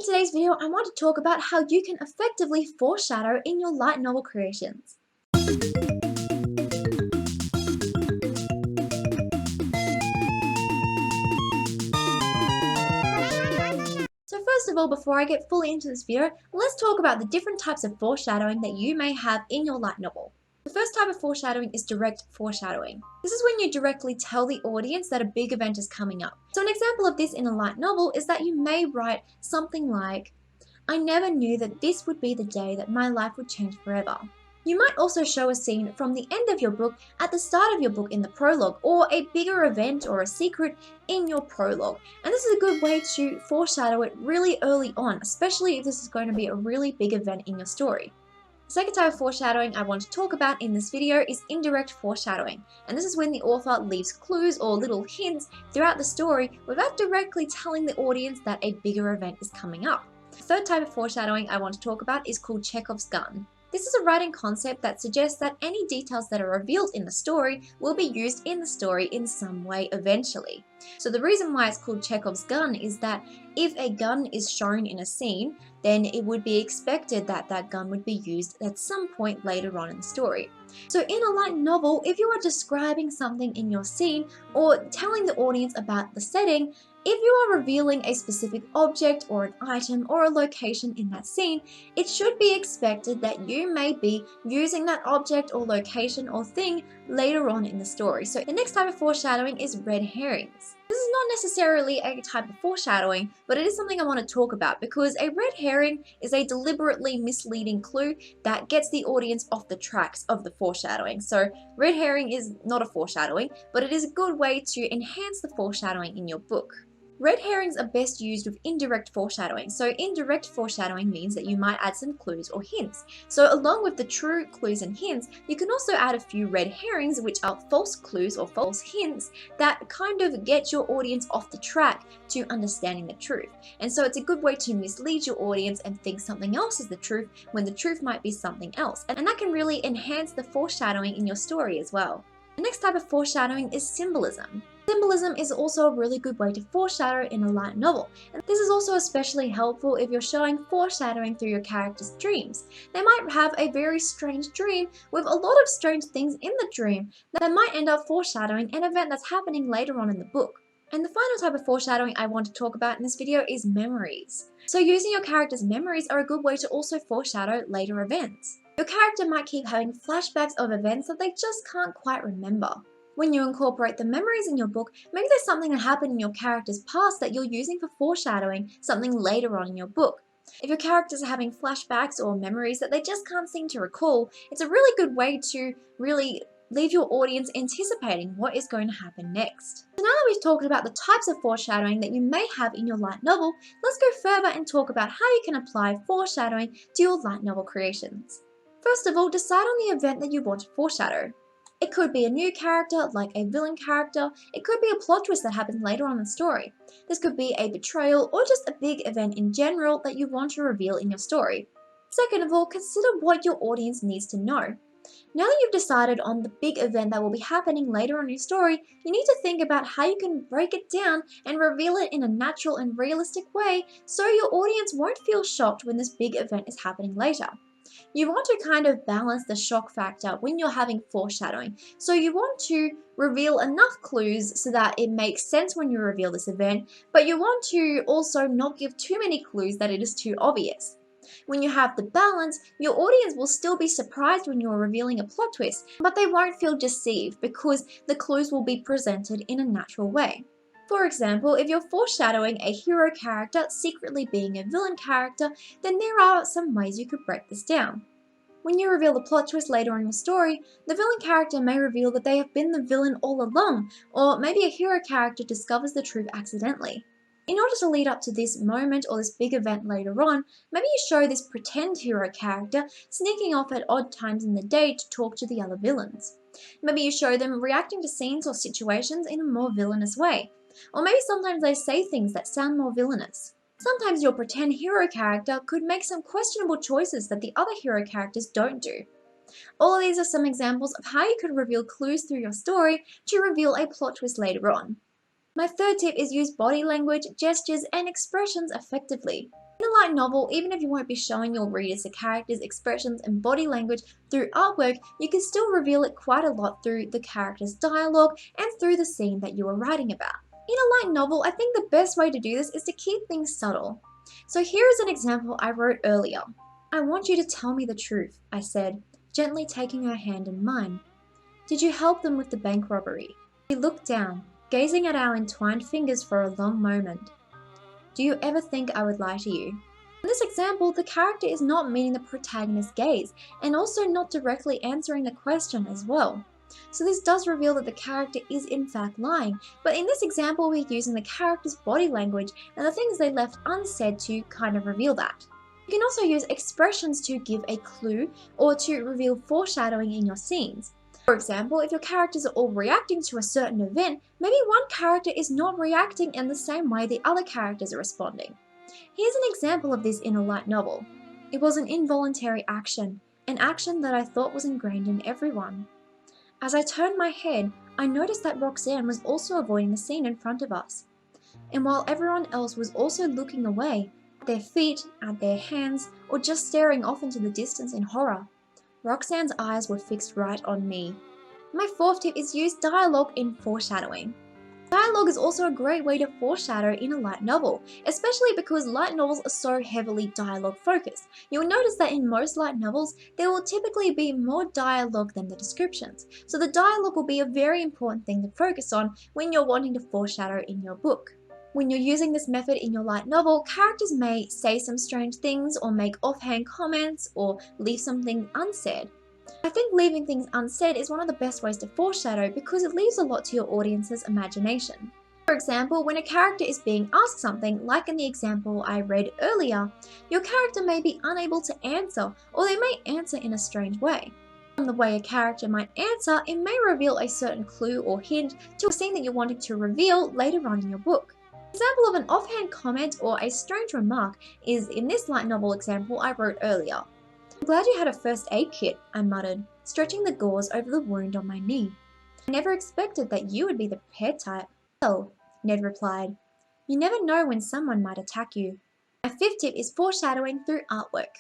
today's video, I want to talk about how you can effectively foreshadow in your light novel creations. So first of all, before I get fully into this video, let's talk about the different types of foreshadowing that you may have in your light novel. The first type of foreshadowing is direct foreshadowing. This is when you directly tell the audience that a big event is coming up. So an example of this in a light novel is that you may write something like, "I never knew that this would be the day that my life would change forever." You might also show a scene from the end of your book at the start of your book in the prologue, or a bigger event or a secret in your prologue. And this is a good way to foreshadow it really early on, especially if this is going to be a really big event in your story. The second type of foreshadowing I want to talk about in this video is indirect foreshadowing, and this is when the author leaves clues or little hints throughout the story without directly telling the audience that a bigger event is coming up. The third type of foreshadowing I want to talk about is called Chekhov's gun. This is a writing concept that suggests that any details that are revealed in the story will be used in the story in some way eventually. So the reason why it's called Chekhov's gun is that if a gun is shown in a scene, then it would be expected that that gun would be used at some point later on in the story. So in a light novel, if you are describing something in your scene or telling the audience about the setting, if you are revealing a specific object or an item or a location in that scene, it should be expected that you may be using that object or location or thing later on in the story. So the next type of foreshadowing is red herrings. This is not necessarily a type of foreshadowing, but it is something I want to talk about because a red herring is a deliberately misleading clue that gets the audience off the tracks of the foreshadowing. So red herring is not a foreshadowing, but it is a good way to enhance the foreshadowing in your book. Red herrings are best used with indirect foreshadowing. So indirect foreshadowing means that you might add some clues or hints. So along with the true clues and hints, you can also add a few red herrings, which are false clues or false hints that kind of get your audience off the track to understanding the truth. And so it's a good way to mislead your audience and think something else is the truth when the truth might be something else. And that can really enhance the foreshadowing in your story as well. The next type of foreshadowing is symbolism. Symbolism is also a really good way to foreshadow in a light novel, and this is also especially helpful if you're showing foreshadowing through your characters' dreams. They might have a very strange dream with a lot of strange things in the dream that might end up foreshadowing an event that's happening later on in the book. And the final type of foreshadowing I want to talk about in this video is memories. So using your character's memories are a good way to also foreshadow later events. Your character might keep having flashbacks of events that they just can't quite remember. When you incorporate the memories in your book, maybe there's something that happened in your character's past that you're using for foreshadowing something later on in your book. If your characters are having flashbacks or memories that they just can't seem to recall, it's a really good way to really leave your audience anticipating what is going to happen next. So now that we've talked about the types of foreshadowing that you may have in your light novel, let's go further and talk about how you can apply foreshadowing to your light novel creations. First of all, decide on the event that you want to foreshadow. It could be a new character, like a villain character. It could be a plot twist that happens later on in the story. This could be a betrayal or just a big event in general that you want to reveal in your story. Second of all, consider what your audience needs to know. Now that you've decided on the big event that will be happening later on in your story, you need to think about how you can break it down and reveal it in a natural and realistic way so your audience won't feel shocked when this big event is happening later. You want to kind of balance the shock factor when you're having foreshadowing. So you want to reveal enough clues so that it makes sense when you reveal this event, but you want to also not give too many clues that it is too obvious. When you have the balance, your audience will still be surprised when you're revealing a plot twist, but they won't feel deceived because the clues will be presented in a natural way. For example, if you're foreshadowing a hero character secretly being a villain character, then there are some ways you could break this down. When you reveal the plot twist later in the story, the villain character may reveal that they have been the villain all along, or maybe a hero character discovers the truth accidentally. In order to lead up to this moment or this big event later on, maybe you show this pretend hero character sneaking off at odd times in the day to talk to the other villains. Maybe you show them reacting to scenes or situations in a more villainous way. Or maybe sometimes they say things that sound more villainous. Sometimes your pretend hero character could make some questionable choices that the other hero characters don't do. All of these are some examples of how you could reveal clues through your story to reveal a plot twist later on. My third tip is use body language, gestures, and expressions effectively. In a light novel, even if you won't be showing your readers the characters' expressions and body language through artwork, you can still reveal it quite a lot through the characters' dialogue and through the scene that you are writing about. In a light novel, I think the best way to do this is to keep things subtle. So here is an example I wrote earlier. "I want you to tell me the truth," I said, gently taking her hand in mine. "Did you help them with the bank robbery?" She looked down, gazing at our entwined fingers for a long moment. "Do you ever think I would lie to you?" In this example, the character is not meeting the protagonist's gaze, and also not directly answering the question as well. So this does reveal that the character is in fact lying, but in this example we're using the character's body language and the things they left unsaid to kind of reveal that. You can also use expressions to give a clue or to reveal foreshadowing in your scenes. For example, if your characters are all reacting to a certain event, maybe one character is not reacting in the same way the other characters are responding. Here's an example of this in a light novel. "It was an involuntary action, an action that I thought was ingrained in everyone." As I turned my head, I noticed that Roxanne was also avoiding the scene in front of us. And while everyone else was also looking away, at their feet, at their hands, or just staring off into the distance in horror, Roxanne's eyes were fixed right on me. My fourth tip is use dialogue in foreshadowing. Dialogue is also a great way to foreshadow in a light novel, especially because light novels are so heavily dialogue focused. You'll notice that in most light novels, there will typically be more dialogue than the descriptions, so the dialogue will be a very important thing to focus on when you're wanting to foreshadow in your book. When you're using this method in your light novel, characters may say some strange things or make offhand comments or leave something unsaid. I think leaving things unsaid is one of the best ways to foreshadow because it leaves a lot to your audience's imagination. For example, when a character is being asked something, like in the example I read earlier, your character may be unable to answer, or they may answer in a strange way. From the way a character might answer, it may reveal a certain clue or hint to a scene that you're wanting to reveal later on in your book. An example of an offhand comment or a strange remark is in this light novel example I wrote earlier. "I'm glad you had a first aid kit," I muttered, stretching the gauze over the wound on my knee. "I never expected that you would be the prepared type." "Well," Ned replied, "you never know when someone might attack you." My fifth tip is foreshadowing through artwork.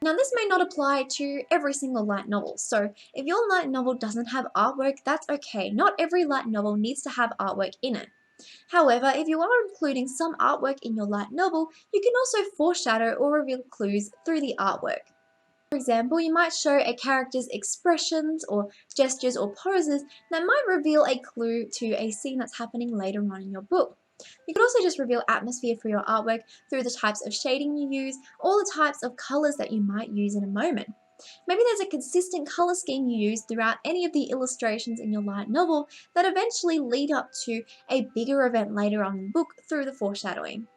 Now this may not apply to every single light novel, so if your light novel doesn't have artwork, that's okay. Not every light novel needs to have artwork in it. However, if you are including some artwork in your light novel, you can also foreshadow or reveal clues through the artwork. For example, you might show a character's expressions or gestures or poses that might reveal a clue to a scene that's happening later on in your book. You can also just reveal atmosphere for your artwork through the types of shading you use or the types of colors that you might use in a moment. Maybe there's a consistent color scheme you use throughout any of the illustrations in your light novel that eventually lead up to a bigger event later on in the book through the foreshadowing.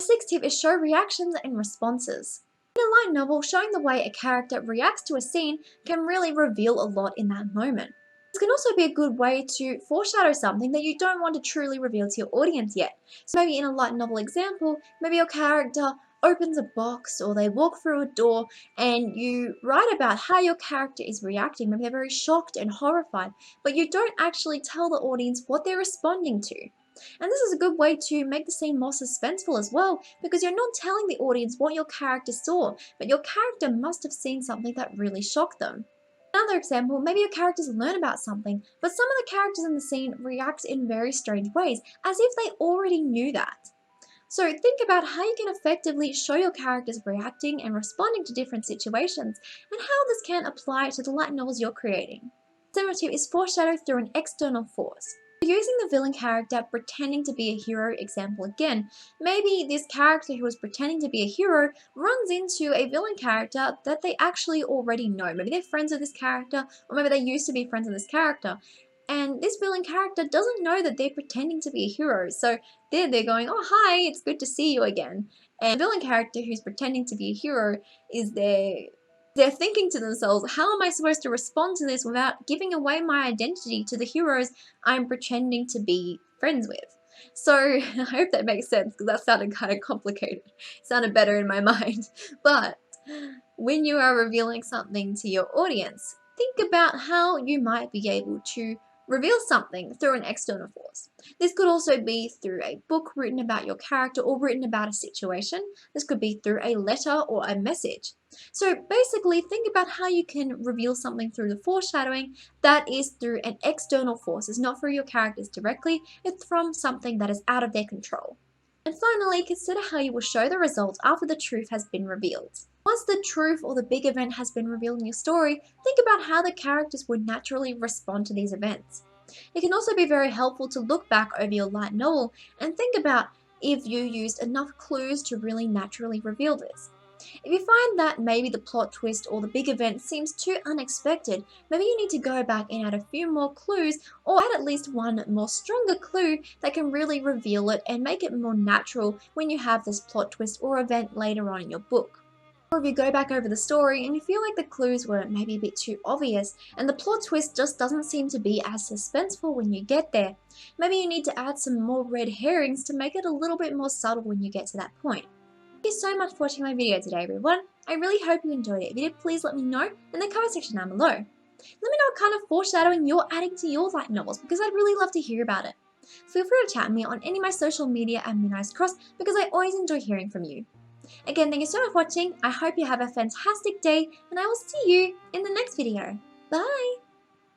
The sixth tip is show reactions and responses. In a light novel, showing the way a character reacts to a scene can really reveal a lot in that moment. This can also be a good way to foreshadow something that you don't want to truly reveal to your audience yet. So maybe in a light novel example, maybe your character opens a box or they walk through a door and you write about how your character is reacting. Maybe they're very shocked and horrified, but you don't actually tell the audience what they're responding to. And this is a good way to make the scene more suspenseful as well, because you're not telling the audience what your character saw, but your character must have seen something that really shocked them. Another example, maybe your characters learn about something, but some of the characters in the scene react in very strange ways, as if they already knew that. So think about how you can effectively show your characters reacting and responding to different situations, and how this can apply to the light novels you're creating. Number 2 is foreshadow through an external force. Using the villain character pretending to be a hero example again, maybe this character who is pretending to be a hero runs into a villain character that they actually already know. Maybe they're friends with this character, or maybe they used to be friends with this character. And this villain character doesn't know that they're pretending to be a hero. So they're going, "Oh, hi, it's good to see you again." And the villain character who's pretending to be a hero is they're thinking to themselves, "How am I supposed to respond to this without giving away my identity to the heroes I'm pretending to be friends with?" So I hope that makes sense, because that sounded kind of complicated. It sounded better in my mind. But when you are revealing something to your audience, think about how you might be able to Reveal something through an external force. This could also be through a book written about your character or written about a situation. This could be through a letter or a message. So basically, think about how you can reveal something through the foreshadowing that is through an external force. It's not through your characters directly, it's from something that is out of their control. And finally, consider how you will show the result after the truth has been revealed. Once the truth or the big event has been revealed in your story, think about how the characters would naturally respond to these events. It can also be very helpful to look back over your light novel and think about if you used enough clues to really naturally reveal this. If you find that maybe the plot twist or the big event seems too unexpected, maybe you need to go back and add a few more clues or add at least one more stronger clue that can really reveal it and make it more natural when you have this plot twist or event later on in your book. Or if you go back over the story and you feel like the clues were maybe a bit too obvious and the plot twist just doesn't seem to be as suspenseful when you get there, maybe you need to add some more red herrings to make it a little bit more subtle when you get to that point. Thank you so much for watching my video today, everyone. I really hope you enjoyed it. If you did, please let me know in the comment section down below. Let me know what kind of foreshadowing you're adding to your light novels because I'd really love to hear about it. Feel free to chat with me on any of my social media at Moonrise Cross because I always enjoy hearing from you. Again, thank you so much for watching. I hope you have a fantastic day and I will see you in the next video. Bye!